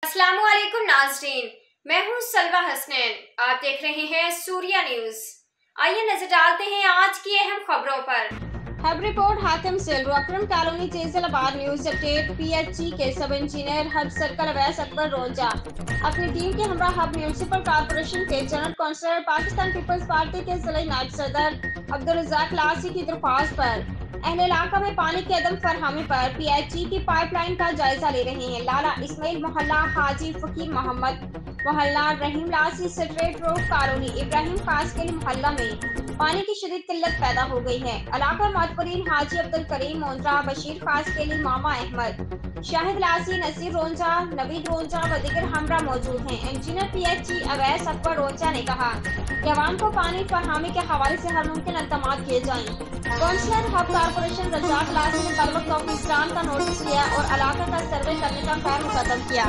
अस्सलाम वालेकुम नाज़रीन, मैं हूँ सलवा हसनैन। आप देख रहे हैं सूर्या न्यूज। आइए नजर डालते हैं आज की अहम खबरों पर। हब रिपोर्ट हाकिम सेल Akram colony Jaisalabad. News update. PHE के sub engineer Hub circle Awais Akbar Roza अपनी टीम के हमरा हब म्यूनसिपल कॉर्पोरेशन के general councillor Pakistan peoples party के जिला नायब सदर अब्दुल रज़ाक लासी की दरख्वास्त पर अहले इलाका में पानी की अदम फरहमी पर पीएचई की पाइपलाइन का जायजा ले रहे हैं। लाला इस्माइल मोहल्ला हाजी फकीर मोहम्मद मोहल्ला रहीम लासी स्ट्रेट रोड कॉलोनी इब्राहिम खास के मोहल्ला में पानी की शदीद किल्लत पैदा हो गई है। इलाका मातबरीन हाजी अब्दुल करीम मोंद्रा बशीर खास के लिए मामा अहमद शाहिद लासी नसीर रोंजा नवीद रोंजा व दीगर हमरा मौजूद हैं। इंजीनियर पीएचई अवैस अकबर रोंजा ने कहा कि अवाम को पानी फरहमी के हवाले से हर मुमकिन इंतजाम किए जाएं। काउंसिलर हब कारपोरेशन रज़ाक लासी ने बरवक्त ऑफिसरान का नोटिस लिया और इलाका का सर्वे करने का खैर मुकदम किया।